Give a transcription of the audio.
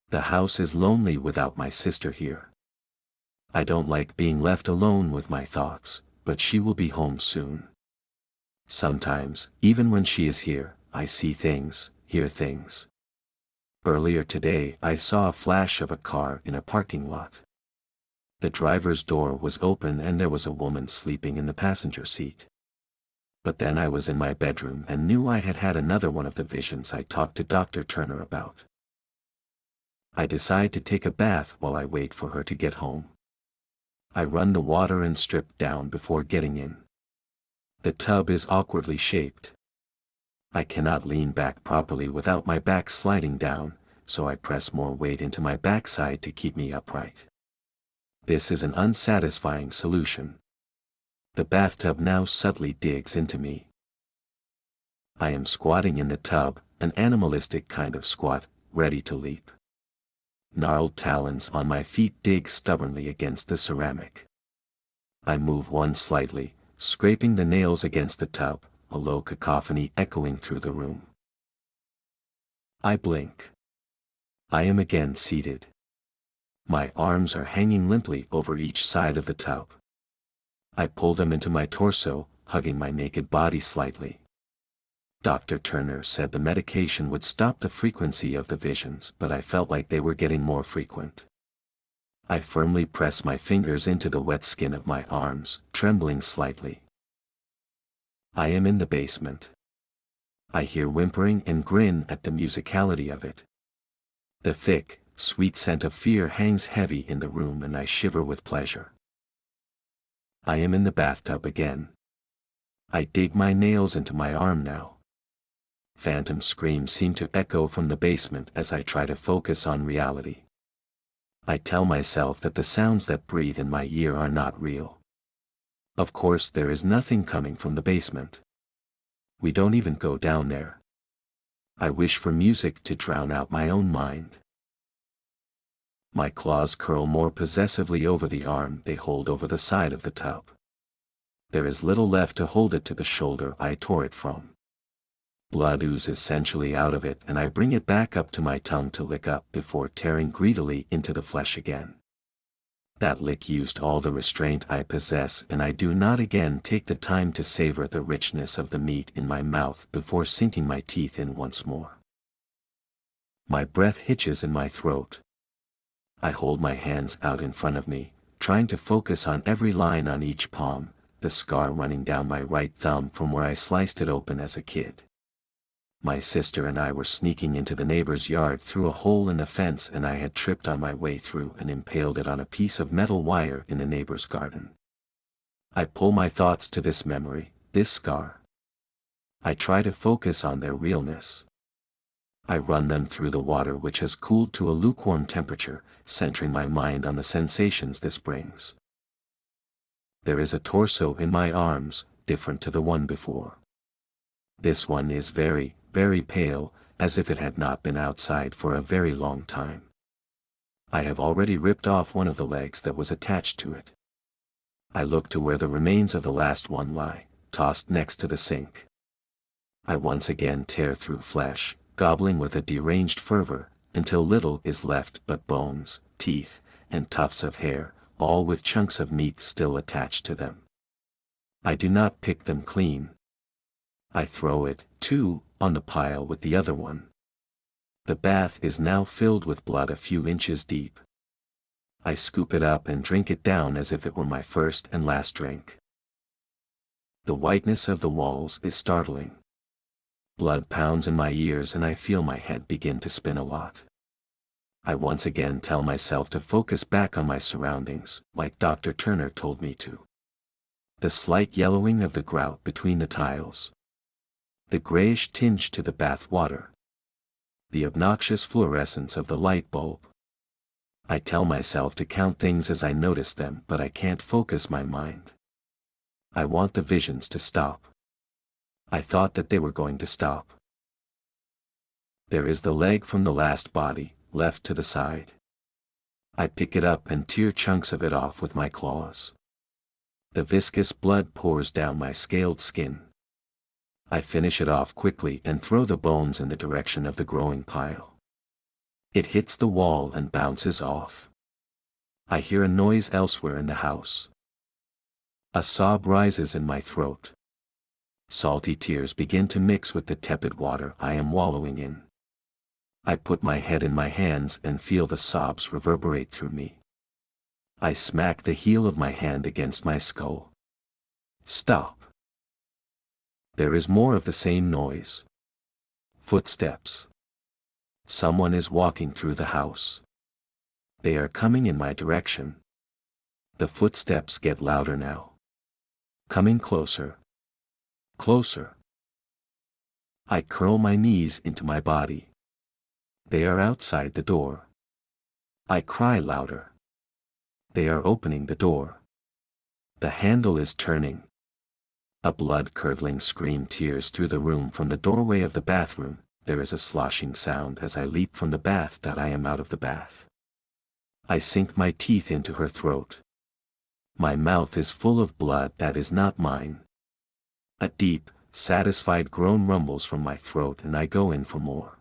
The house is lonely without my sister here. I don't like being left alone with my thoughts, but she will be home soon. Sometimes, even when she is here, I see things, hear things. Earlier today I saw a flash of a car in a parking lot. The driver's door was open and there was a woman sleeping in the passenger seat. But then I was in my bedroom and knew I had had another one of the visions I talked to Dr. Turner about. I decide to take a bath while I wait for her to get home. I run the water and strip down before getting in. The tub is awkwardly shaped. I cannot lean back properly without my back sliding down, so I press more weight into my backside to keep me upright. This is an unsatisfying solution. The bathtub now subtly digs into me. I am squatting in the tub, an animalistic kind of squat, ready to leap. Gnarled talons on my feet dig stubbornly against the ceramic. I move one slightly, scraping the nails against the tub, a low cacophony echoing through the room. I blink. I am again seated. My arms are hanging limply over each side of the tub. I pull them into my torso, hugging my naked body slightly. Dr. Turner said the medication would stop the frequency of the visions, but I felt like they were getting more frequent. I firmly press my fingers into the wet skin of my arms, trembling slightly. I am in the basement. I hear whimpering and grin at the musicality of it. The thick, sweet scent of fear hangs heavy in the room and I shiver with pleasure. I am in the bathtub again. I dig my nails into my arm now. Phantom screams seem to echo from the basement as I try to focus on reality. I tell myself that the sounds that breathe in my ear are not real. Of course there is nothing coming from the basement. We don't even go down there. I wish for music to drown out my own mind. My claws curl more possessively over the arm they hold over the side of the tub. There is little left to hold it to the shoulder I tore it from. Blood oozes essentially out of it and I bring it back up to my tongue to lick up before tearing greedily into the flesh again. That lick used all the restraint I possess and I do not again take the time to savor the richness of the meat in my mouth before sinking my teeth in once more. My breath hitches in my throat. I hold my hands out in front of me, trying to focus on every line on each palm, the scar running down my right thumb from where I sliced it open as a kid. My sister and I were sneaking into the neighbor's yard through a hole in the fence and I had tripped on my way through and impaled it on a piece of metal wire in the neighbor's garden. I pull my thoughts to this memory, this scar. I try to focus on their realness. I run them through the water which has cooled to a lukewarm temperature, centering my mind on the sensations this brings. There is a torso in my arms, different to the one before. This one is very, very pale, as if it had not been outside for a very long time. I have already ripped off one of the legs that was attached to it. I look to where the remains of the last one lie, tossed next to the sink. I once again tear through flesh, gobbling with a deranged fervor, until little is left but bones, teeth, and tufts of hair, all with chunks of meat still attached to them. I do not pick them clean. I throw it, too, on the pile with the other one. The bath is now filled with blood a few inches deep. I scoop it up and drink it down as if it were my first and last drink. The whiteness of the walls is startling. Blood pounds in my ears and I feel my head begin to spin a lot. I once again tell myself to focus back on my surroundings, like Dr. Turner told me to. The slight yellowing of the grout between the tiles. The grayish tinge to the bath water. The obnoxious fluorescence of the light bulb. I tell myself to count things as I notice them, but I can't focus my mind. I want the visions to stop. I thought that they were going to stop. There is the leg from the last body, left to the side. I pick it up and tear chunks of it off with my claws. The viscous blood pours down my scaled skin. I finish it off quickly and throw the bones in the direction of the growing pile. It hits the wall and bounces off. I hear a noise elsewhere in the house. A sob rises in my throat. Salty tears begin to mix with the tepid water I am wallowing in. I put my head in my hands and feel the sobs reverberate through me. I smack the heel of my hand against my skull. Stop. There is more of the same noise. Footsteps. Someone is walking through the house. They are coming in my direction. The footsteps get louder now. Coming closer. Closer. I curl my knees into my body. They are outside the door. I cry louder. They are opening the door. The handle is turning. A blood-curdling scream tears through the room from the doorway of the bathroom. There is a sloshing sound as I leap from the bath that I am out of the bath. I sink my teeth into her throat. My mouth is full of blood that is not mine. A deep, satisfied groan rumbles from my throat and I go in for more.